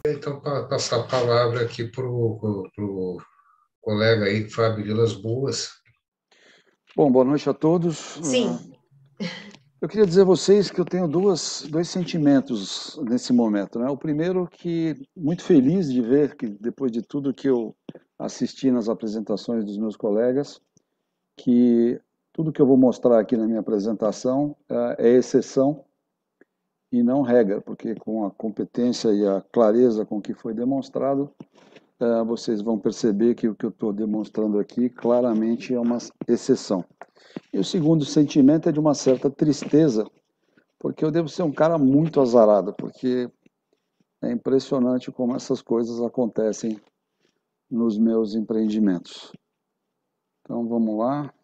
Então, passar a palavra aqui para o colega aí, Fábio Vilas Boas. Bom, boa noite a todos. Sim. Eu queria dizer a vocês que eu tenho dois sentimentos nesse momento, né? O primeiro, que muito feliz de ver que, depois de tudo que eu assisti nas apresentações dos meus colegas, que tudo que eu vou mostrar aqui na minha apresentação é exceção e não regra, porque com a competência e a clareza com que foi demonstrado, vocês vão perceber que o que eu estou demonstrando aqui claramente é uma exceção. E o segundo sentimento é de uma certa tristeza, porque eu devo ser um cara muito azarado, porque é impressionante como essas coisas acontecem nos meus empreendimentos. Então, vamos lá.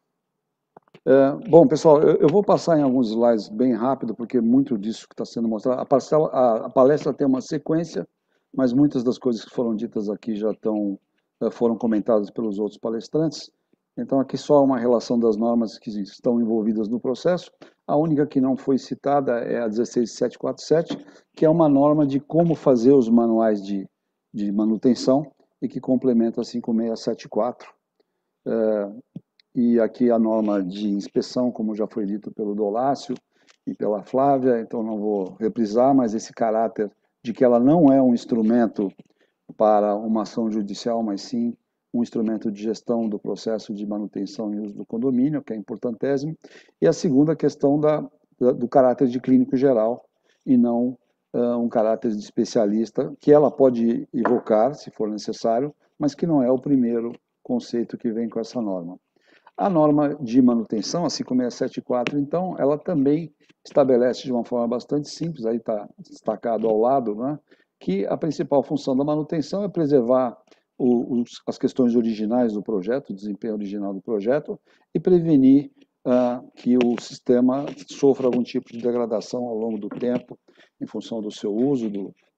Bom, pessoal, eu vou passar em alguns slides bem rápido, porque muito disso que está sendo mostrado. A palestra tem uma sequência, mas muitas das coisas que foram ditas aqui foram comentadas pelos outros palestrantes. Então, aqui só uma relação das normas que estão envolvidas no processo. A única que não foi citada é a 16747, que é uma norma de como fazer os manuais de manutenção e que complementa a 5674. E aqui a norma de inspeção, como já foi dito pelo Dolácio e pela Flávia, então não vou reprisar, mas esse caráter de que ela não é um instrumento para uma ação judicial, mas sim um instrumento de gestão do processo de manutenção e uso do condomínio, que é importantésimo. E a segunda questão do caráter de clínico geral e não um caráter de especialista, que ela pode evocar, se for necessário, mas que não é o primeiro conceito que vem com essa norma. A norma de manutenção, a 5674, então, ela também estabelece de uma forma bastante simples, aí está destacado ao lado, né, que a principal função da manutenção é preservar as questões originais do projeto, o desempenho original do projeto, e prevenir que o sistema sofra algum tipo de degradação ao longo do tempo, em função do seu uso,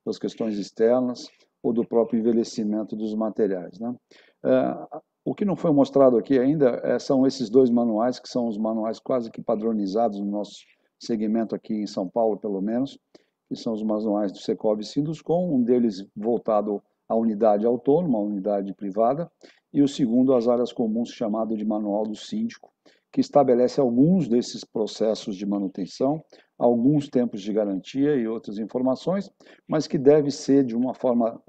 das questões externas ou do próprio envelhecimento dos materiais, né. O que não foi mostrado aqui ainda são esses dois manuais, que são os manuais quase que padronizados no nosso segmento aqui em São Paulo, pelo menos, que são os manuais do Secov e Sinduscom, um deles voltado à unidade autônoma, à unidade privada, e o segundo às áreas comuns, chamado de Manual do Síndico, que estabelece alguns desses processos de manutenção, alguns tempos de garantia e outras informações, mas que deve ser de uma forma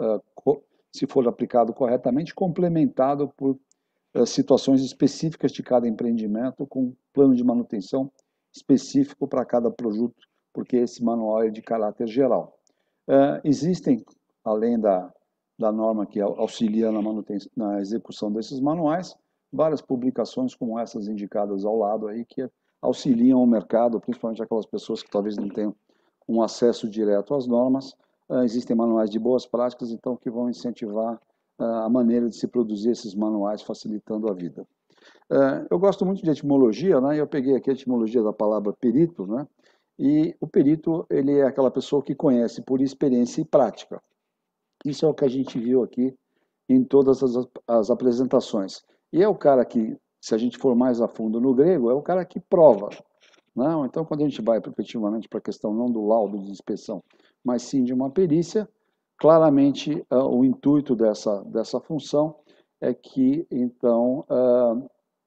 se for aplicado corretamente, complementado por situações específicas de cada empreendimento, com um plano de manutenção específico para cada produto, porque esse manual é de caráter geral. Existem, além da norma que auxilia na execução desses manuais, várias publicações como essas indicadas ao lado aí, que auxiliam o mercado, principalmente aquelas pessoas que talvez não tenham um acesso direto às normas. Existem manuais de boas práticas, então, que vão incentivar a maneira de se produzir esses manuais, facilitando a vida. Eu gosto muito de etimologia, né? Eu peguei aqui a etimologia da palavra perito, né? E o perito, ele é aquela pessoa que conhece por experiência e prática. Isso é o que a gente viu aqui em todas as apresentações. E é o cara que, se a gente for mais a fundo no grego, é o cara que prova. Não? Então, quando a gente vai efetivamente para a questão não do laudo de inspeção, mas sim de uma perícia, claramente o intuito dessa função é que, então,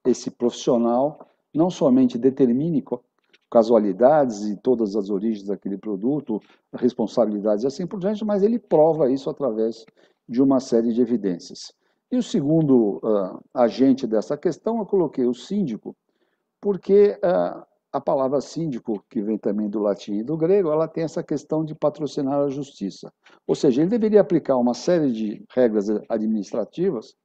esse profissional não somente determine casualidades e todas as origens daquele produto, responsabilidades e assim por diante, mas ele prova isso através de uma série de evidências. E o segundo agente dessa questão, eu coloquei o síndico, porque a palavra síndico, que vem também do latim e do grego, ela tem essa questão de patrocinar a justiça. Ou seja, ele deveria aplicar uma série de regras administrativas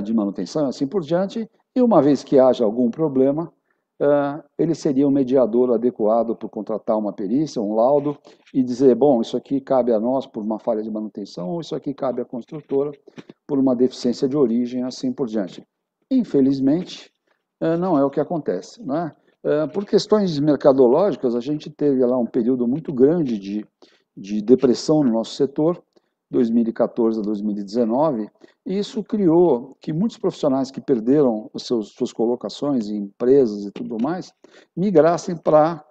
de manutenção e assim por diante, e uma vez que haja algum problema, ele seria um mediador adequado para contratar uma perícia, um laudo, e dizer, bom, isso aqui cabe a nós por uma falha de manutenção, ou isso aqui cabe à construtora por uma deficiência de origem, assim por diante. Infelizmente, não é o que acontece, né? Por questões mercadológicas, a gente teve lá um período muito grande de depressão no nosso setor, 2014 a 2019, e isso criou que muitos profissionais que perderam suas colocações em empresas e tudo mais, migrassem para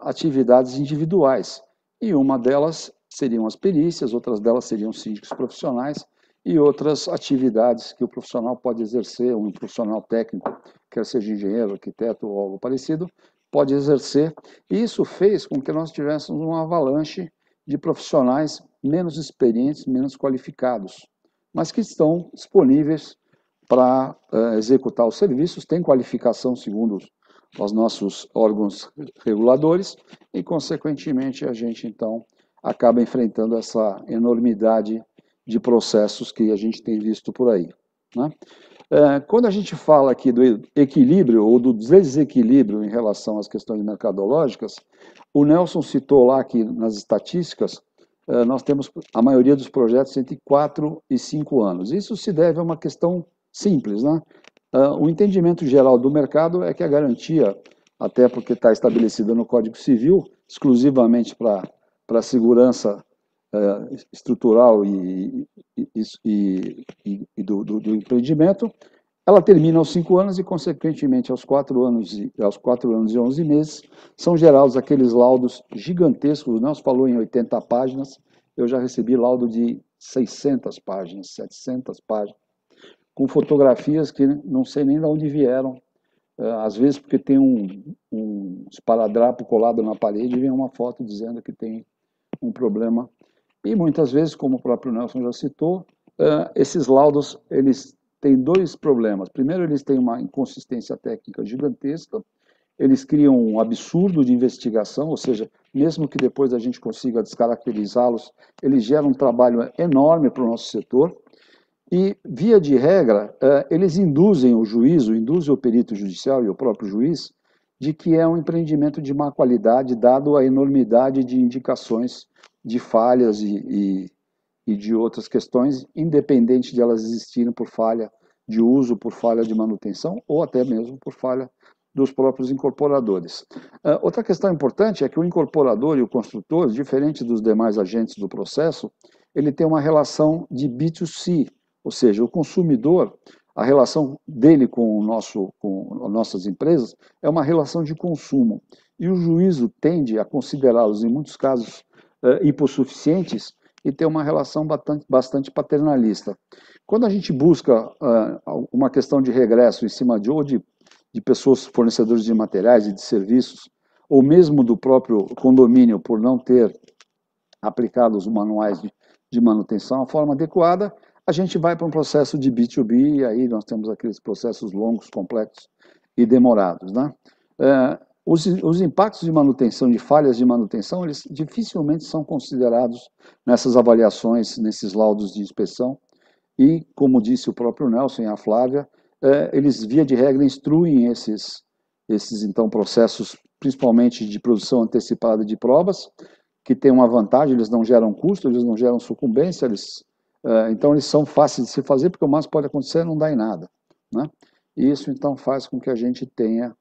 atividades individuais. E uma delas seriam as perícias, outras delas seriam síndicos profissionais e outras atividades que o profissional pode exercer, um profissional técnico, quer seja engenheiro, arquiteto ou algo parecido, pode exercer. E isso fez com que nós tivéssemos uma avalanche de profissionais menos experientes, menos qualificados, mas que estão disponíveis para executar os serviços, têm qualificação segundo os nossos órgãos reguladores e, consequentemente, a gente, então, acaba enfrentando essa enormidade de processos que a gente tem visto por aí, né? Quando a gente fala aqui do equilíbrio ou do desequilíbrio em relação às questões mercadológicas, o Nelson citou lá que nas estatísticas nós temos a maioria dos projetos entre 4 e 5 anos. Isso se deve a uma questão simples, né? O entendimento geral do mercado é que a garantia, até porque está estabelecida no Código Civil, exclusivamente para a segurança estrutural e do empreendimento, ela termina aos 5 anos e, consequentemente, aos 4 anos e 11 meses, são gerados aqueles laudos gigantescos. O Nelson falou em 80 páginas, eu já recebi laudo de 600 páginas, 700 páginas, com fotografias que não sei nem de onde vieram, às vezes porque tem um esparadrapo colado na parede e vem uma foto dizendo que tem um problema. E muitas vezes, como o próprio Nelson já citou, esses laudos eles têm dois problemas. Primeiro, eles têm uma inconsistência técnica gigantesca, eles criam um absurdo de investigação, ou seja, mesmo que depois a gente consiga descaracterizá-los, eles geram um trabalho enorme para o nosso setor. E, via de regra, eles induzem o juiz, induzem o perito judicial e o próprio juiz, de que é um empreendimento de má qualidade, dado a enormidade de indicações de falhas e de outras questões, independente de elas existirem por falha de uso, por falha de manutenção, ou até mesmo por falha dos próprios incorporadores. Outra questão importante é que o incorporador e o construtor, diferente dos demais agentes do processo, ele tem uma relação de B2C, ou seja, o consumidor, a relação dele com as nossas empresas é uma relação de consumo. E o juízo tende a considerá-los, em muitos casos, hipossuficientes e ter uma relação bastante paternalista. Quando a gente busca uma questão de regresso em cima de pessoas fornecedores de materiais e de serviços, ou mesmo do próprio condomínio por não ter aplicado os manuais de manutenção de forma adequada, a gente vai para um processo de B2B e aí nós temos aqueles processos longos, complexos e demorados, né? Os impactos de manutenção, de falhas de manutenção, eles dificilmente são considerados nessas avaliações, nesses laudos de inspeção e, como disse o próprio Nelson e a Flávia, eles, via de regra, instruem esses então, processos, principalmente de produção antecipada de provas, que tem uma vantagem, eles não geram custo, eles não geram sucumbência, então eles são fáceis de se fazer, porque o máximo pode acontecer não dá em nada, né? E isso, então, faz com que a gente tenha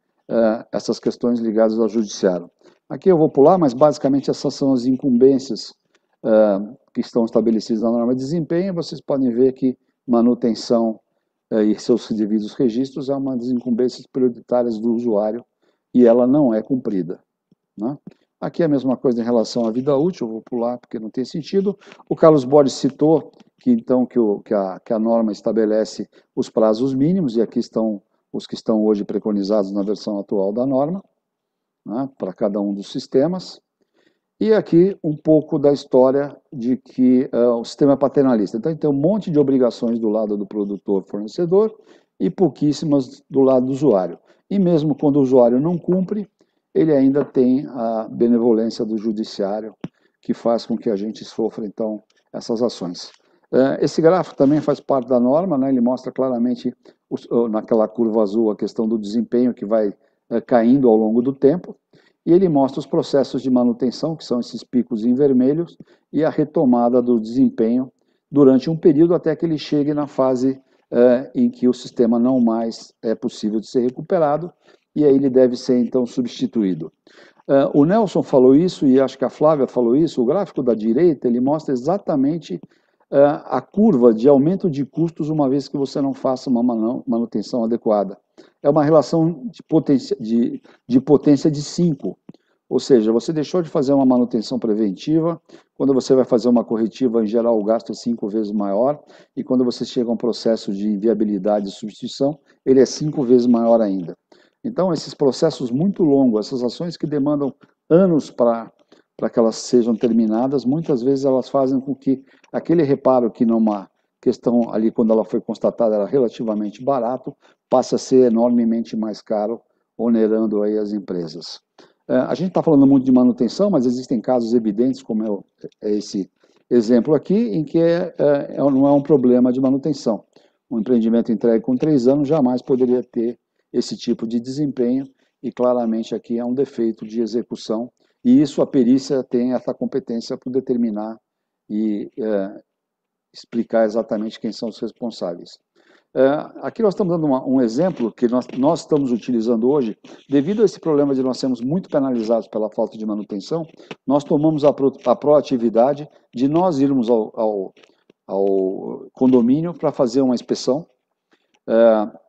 essas questões ligadas ao judiciário. Aqui eu vou pular, mas basicamente essas são as incumbências que estão estabelecidas na norma de desempenho. Vocês podem ver que manutenção e seus devidos registros é uma das incumbências prioritárias do usuário e ela não é cumprida, né? Aqui é a mesma coisa em relação à vida útil, eu vou pular porque não tem sentido. O Carlos Borges citou que, então, que a norma estabelece os prazos mínimos, e aqui estão os que estão hoje preconizados na versão atual da norma, né, para cada um dos sistemas. E aqui um pouco da história de que o sistema é paternalista. Então, tem um monte de obrigações do lado do produtor-fornecedor e pouquíssimas do lado do usuário. E mesmo quando o usuário não cumpre, ele ainda tem a benevolência do judiciário, que faz com que a gente sofra, então, essas ações. Esse gráfico também faz parte da norma, né? Ele mostra claramente, naquela curva azul, a questão do desempenho que vai caindo ao longo do tempo, e ele mostra os processos de manutenção, que são esses picos em vermelhos, e a retomada do desempenho durante um período até que ele chegue na fase em que o sistema não mais é possível de ser recuperado, e aí ele deve ser, então, substituído. O Nelson falou isso, e acho que a Flávia falou isso, o gráfico da direita, ele mostra exatamente a curva de aumento de custos uma vez que você não faça uma manutenção adequada. É uma relação de potência de 5, Ou seja, você deixou de fazer uma manutenção preventiva, quando você vai fazer uma corretiva, em geral o gasto é 5 vezes maior, e quando você chega a um processo de viabilidade e substituição, ele é 5 vezes maior ainda. Então, esses processos muito longos, essas ações que demandam anos para que elas sejam terminadas, muitas vezes elas fazem com que aquele reparo que numa questão ali, quando ela foi constatada, era relativamente barato, passe a ser enormemente mais caro, onerando aí as empresas. A gente está falando muito de manutenção, mas existem casos evidentes, como é esse exemplo aqui, em que não é um problema de manutenção. Um empreendimento entregue com 3 anos jamais poderia ter esse tipo de desempenho, e claramente aqui é um defeito de execução, e isso a perícia tem essa competência para determinar e explicar exatamente quem são os responsáveis. Aqui nós estamos dando um exemplo que nós estamos utilizando hoje, devido a esse problema de nós sermos muito penalizados pela falta de manutenção, nós tomamos a proatividade de nós irmos ao condomínio para fazer uma inspeção.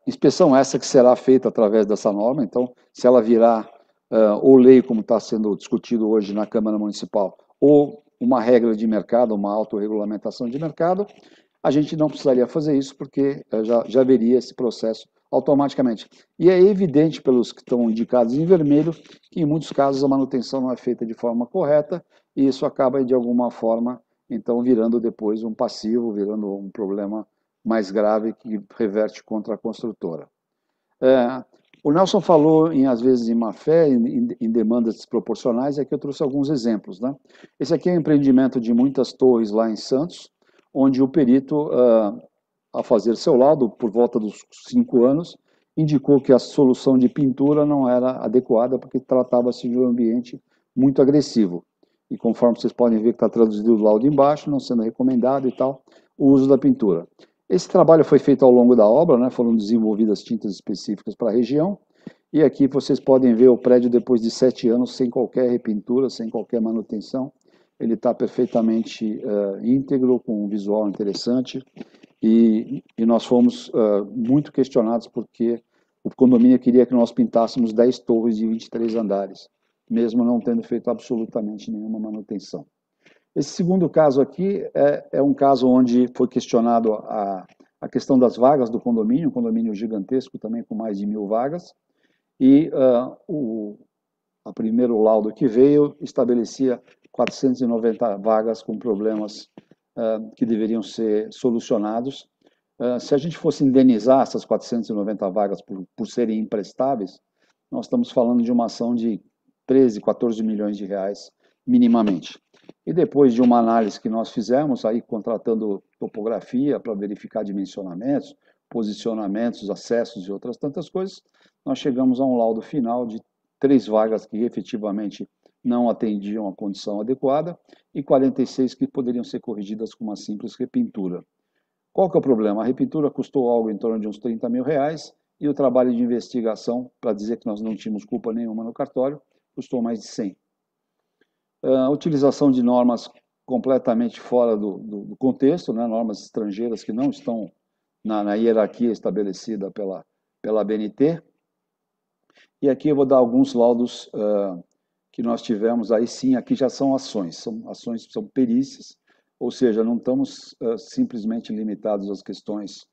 Inspeção essa que será feita através dessa norma, então, se ela virar ou lei, como está sendo discutido hoje na Câmara Municipal, ou uma regra de mercado, uma autorregulamentação de mercado, a gente não precisaria fazer isso, porque já haveria esse processo automaticamente. E é evidente, pelos que estão indicados em vermelho, que em muitos casos a manutenção não é feita de forma correta, e isso acaba, de alguma forma, então, virando depois um passivo, virando um problema mais grave que reverte contra a construtora. O Nelson falou, às vezes, em má-fé, em demandas desproporcionais, e aqui eu trouxe alguns exemplos, né? Esse aqui é um empreendimento de muitas torres lá em Santos, onde o perito, a fazer seu laudo, por volta dos 5 anos, indicou que a solução de pintura não era adequada, porque tratava-se de um ambiente muito agressivo. E conforme vocês podem ver que está traduzido o laudo embaixo, não sendo recomendado e tal, o uso da pintura. Esse trabalho foi feito ao longo da obra, né? Foram desenvolvidas tintas específicas para a região, e aqui vocês podem ver o prédio depois de 7 anos, sem qualquer repintura, sem qualquer manutenção. Ele está perfeitamente íntegro, com um visual interessante, e nós fomos muito questionados porque o condomínio queria que nós pintássemos 10 torres de 23 andares, mesmo não tendo feito absolutamente nenhuma manutenção. Esse segundo caso aqui é um caso onde foi questionado a questão das vagas do condomínio, um condomínio gigantesco também com mais de 1.000 vagas, e o primeiro laudo que veio estabelecia 490 vagas com problemas que deveriam ser solucionados. Se a gente fosse indenizar essas 490 vagas por serem imprestáveis, nós estamos falando de uma ação de 13, 14 milhões de reais, minimamente. E depois de uma análise que nós fizemos, aí contratando topografia para verificar dimensionamentos, posicionamentos, acessos e outras tantas coisas, nós chegamos a um laudo final de 3 vagas que efetivamente não atendiam a condição adequada e 46 que poderiam ser corrigidas com uma simples repintura. Qual que é o problema? A repintura custou algo em torno de uns 30 mil reais e o trabalho de investigação, para dizer que nós não tínhamos culpa nenhuma no cartório, custou mais de 100. A utilização de normas completamente fora do contexto, né? Normas estrangeiras que não estão na hierarquia estabelecida pela ABNT. E aqui eu vou dar alguns laudos que nós tivemos, aí sim, aqui já são ações, são perícias, ou seja, não estamos simplesmente limitados às questões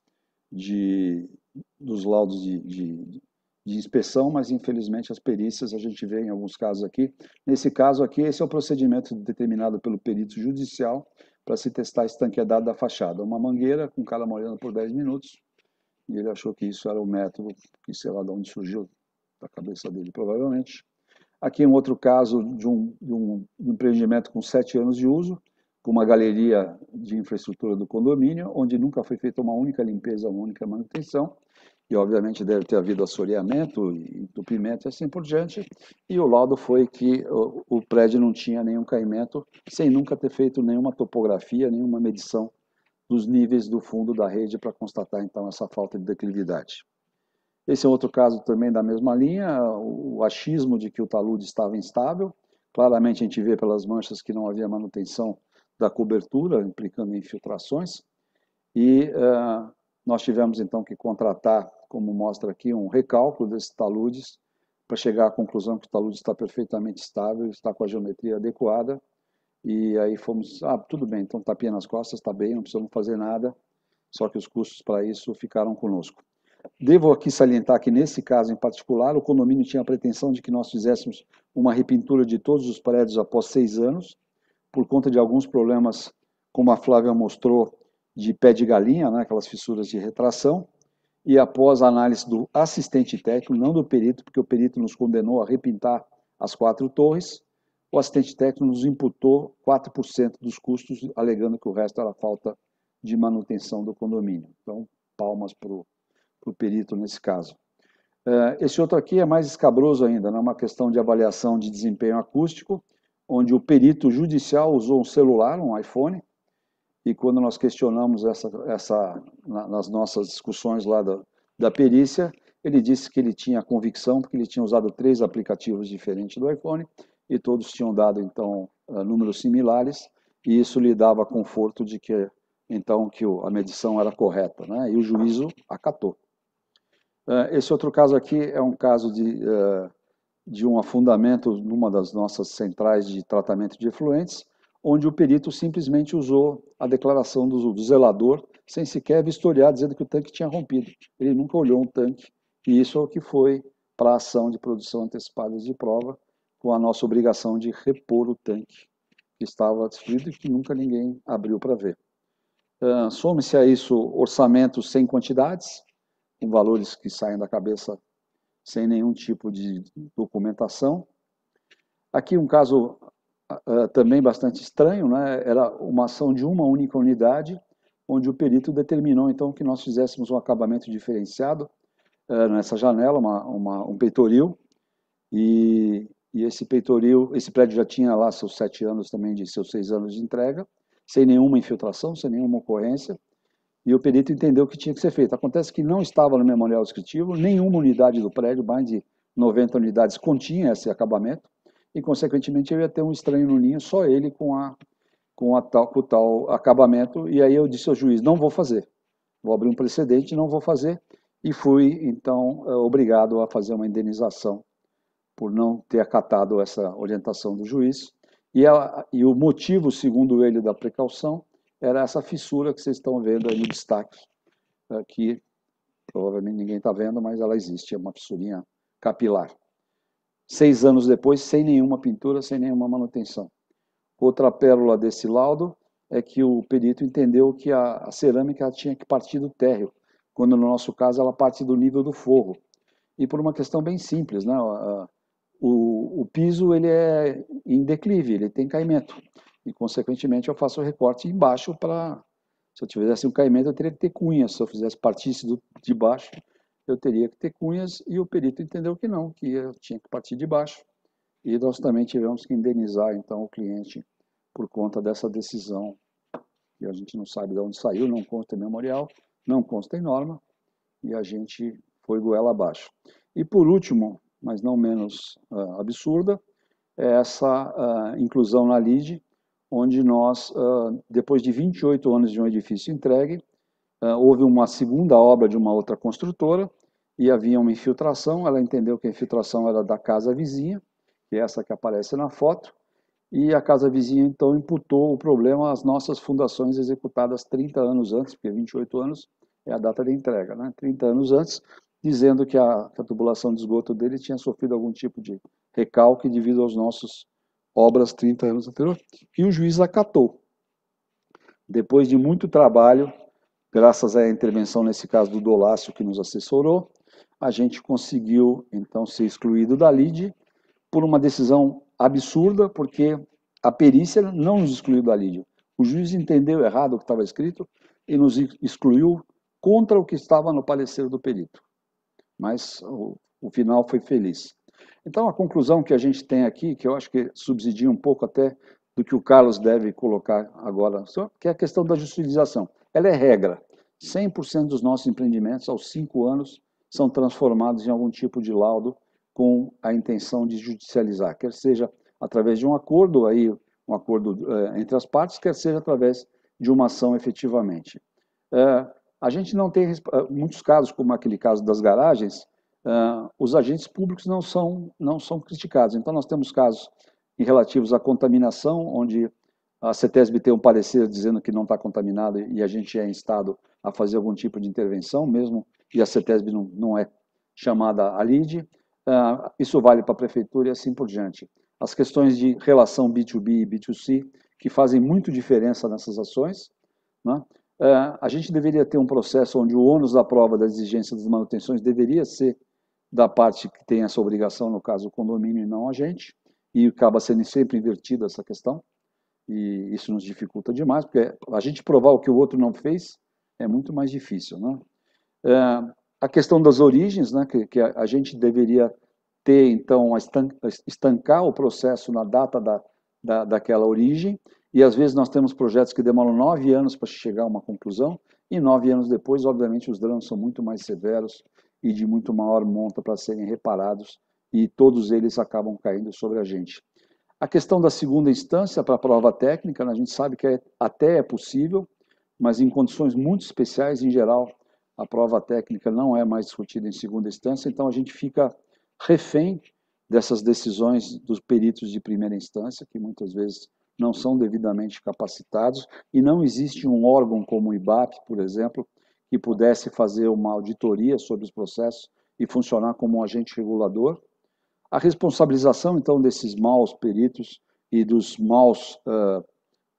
dos laudos de inspeção, mas infelizmente as perícias a gente vê em alguns casos aqui. Nesse caso aqui, esse é o procedimento determinado pelo perito judicial para se testar a estanqueidade da fachada. Uma mangueira com o cara molhando por 10 minutos, e ele achou que isso era o método, que sei lá de onde surgiu, da cabeça dele provavelmente. Aqui um outro caso de um empreendimento com 7 anos de uso, com uma galeria de infraestrutura do condomínio, onde nunca foi feita uma única limpeza, uma única manutenção, e obviamente deve ter havido assoreamento, entupimento e assim por diante, e o laudo foi que o prédio não tinha nenhum caimento, sem nunca ter feito nenhuma topografia, nenhuma medição dos níveis do fundo da rede para constatar então essa falta de declividade. Esse é outro caso também da mesma linha, o achismo de que o talude estava instável. Claramente a gente vê pelas manchas que não havia manutenção da cobertura, implicando em infiltrações. E nós tivemos então que contratar, como mostra aqui, um recálculo desses taludes para chegar à conclusão que o talude está perfeitamente estável, está com a geometria adequada, e aí fomos, tudo bem, então tapinha nas costas, está bem, não precisamos fazer nada, só que os custos para isso ficaram conosco. Devo aqui salientar que, nesse caso em particular, o condomínio tinha a pretensão de que nós fizéssemos uma repintura de todos os prédios após 6 anos, por conta de alguns problemas, como a Flávia mostrou, de pé de galinha, né, aquelas fissuras de retração, e após a análise do assistente técnico, não do perito, porque o perito nos condenou a repintar as 4 torres, o assistente técnico nos imputou 4% dos custos, alegando que o resto era falta de manutenção do condomínio. Então, palmas para o perito nesse caso. Esse outro aqui é mais escabroso ainda, né? Uma questão de avaliação de desempenho acústico, onde o perito judicial usou um celular, um iPhone, e quando nós questionamos nas nossas discussões lá da perícia, ele disse que ele tinha convicção, porque ele tinha usado 3 aplicativos diferentes do iPhone, e todos tinham dado, então, números similares, e isso lhe dava conforto de que, então, que a medição era correta, né? E o juízo acatou. Esse outro caso aqui é um caso de um afundamento numa das nossas centrais de tratamento de efluentes, onde o perito simplesmente usou a declaração do zelador, sem sequer vistoriar, dizendo que o tanque tinha rompido. Ele nunca olhou um tanque, e isso é o que foi para a ação de produção antecipada de prova, com a nossa obrigação de repor o tanque que estava destruído e que nunca ninguém abriu para ver. Some-se a isso orçamentos sem quantidades, com valores que saem da cabeça sem nenhum tipo de documentação. Aqui um caso também bastante estranho, né? Era uma ação de uma única unidade, onde o perito determinou então que nós fizéssemos um acabamento diferenciado nessa janela, um peitoril, e esse peitoril, esse prédio já tinha lá seus 7 anos também, de seus 6 anos de entrega, sem nenhuma infiltração, sem nenhuma ocorrência, e o perito entendeu que tinha que ser feito. Acontece que não estava no memorial descritivo, nenhuma unidade do prédio, mais de 90 unidades, continha esse acabamento, e, consequentemente, eu ia ter um estranho no ninho, só ele com o tal acabamento, e aí eu disse ao juiz, não vou fazer, vou abrir um precedente, não vou fazer, e fui, então, obrigado a fazer uma indenização por não ter acatado essa orientação do juiz, e o motivo, segundo ele, da precaução, era essa fissura que vocês estão vendo aí no destaque, que provavelmente ninguém está vendo, mas ela existe, é uma fissurinha capilar. 6 anos depois, sem nenhuma pintura, sem nenhuma manutenção. Outra pérola desse laudo é que o perito entendeu que a cerâmica tinha que partir do térreo, quando no nosso caso ela parte do nível do forro. E por uma questão bem simples, né? O piso ele é em declive, ele tem caimento. E, consequentemente, eu faço o recorte embaixo para... Se eu tivesse um caimento, eu teria que ter cunhas. Se eu fizesse partisse de baixo, eu teria que ter cunhas, e o perito entendeu que não, que eu tinha que partir de baixo. E nós também tivemos que indenizar, então, o cliente por conta dessa decisão, que a gente não sabe de onde saiu, não consta em memorial, não consta em norma, e a gente foi goela abaixo. E, por último, mas não menos absurda, é essa inclusão na LIDE, onde nós, depois de 28 anos de um edifício entregue, houve uma segunda obra de uma outra construtora, e havia uma infiltração, ela entendeu que a infiltração era da casa vizinha, que é essa que aparece na foto, e a casa vizinha, então, imputou o problema às nossas fundações executadas 30 anos antes, porque 28 anos é a data de entrega, né? 30 anos antes, dizendo que a tubulação de esgoto dele tinha sofrido algum tipo de recalque devido às nossas obras 30 anos anteriores, e o juiz acatou. Depois de muito trabalho, graças à intervenção, nesse caso, do Dolácio, que nos assessorou, a gente conseguiu, então, ser excluído da LIDE por uma decisão absurda, porque a perícia não nos excluiu da LIDE. O juiz entendeu errado o que estava escrito e nos excluiu contra o que estava no parecer do perito. Mas o final foi feliz. Então, a conclusão que a gente tem aqui, que eu acho que subsidia um pouco até do que o Carlos deve colocar agora, que é a questão da judicialização. Ela é regra. 100% dos nossos empreendimentos, aos 5 anos, são transformados em algum tipo de laudo com a intenção de judicializar, quer seja através de um acordo, entre as partes, quer seja através de uma ação efetivamente. A gente não tem, muitos casos, como aquele caso das garagens, os agentes públicos não são criticados. Então, nós temos casos relativos à contaminação, onde a CETESB tem um parecer dizendo que não está contaminado e a gente é instado a fazer algum tipo de intervenção mesmo, e a CETESB não é chamada a lide. Isso vale para a prefeitura e assim por diante. As questões de relação B2B e B2C, que fazem muito diferença nessas ações, né? A gente deveria ter um processo onde o ônus da prova das exigências das manutenções deveria ser da parte que tem essa obrigação, no caso o condomínio e não a gente, e acaba sendo sempre invertida essa questão, e isso nos dificulta demais, porque a gente provar o que o outro não fez é muito mais difícil, né? A questão das origens, né, que a gente deveria ter, então, estancar o processo na data daquela origem, e às vezes nós temos projetos que demoram 9 anos para chegar a uma conclusão, e 9 anos depois, obviamente, os danos são muito mais severos e de muito maior monta para serem reparados, e todos eles acabam caindo sobre a gente. A questão da segunda instância para a prova técnica, né, a gente sabe que até é possível, mas em condições muito especiais, em geral, a prova técnica não é mais discutida em segunda instância, então a gente fica refém dessas decisões dos peritos de primeira instância, que muitas vezes não são devidamente capacitados, e não existe um órgão como o IBAP, por exemplo, que pudesse fazer uma auditoria sobre os processos e funcionar como um agente regulador. A responsabilização, então, desses maus peritos e dos maus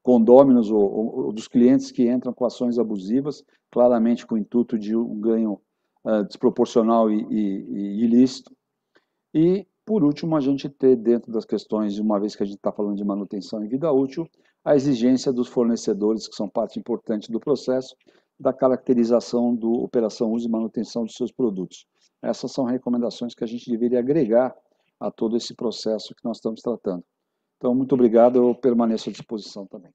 condôminos ou dos clientes que entram com ações abusivas, claramente com o intuito de um ganho desproporcional e ilícito. E, por último, a gente ter dentro das questões, uma vez que a gente está falando de manutenção em vida útil, a exigência dos fornecedores, que são parte importante do processo, da caracterização do operação, uso e manutenção dos seus produtos. Essas são recomendações que a gente deveria agregar a todo esse processo que nós estamos tratando. Então, muito obrigado, eu permaneço à disposição também.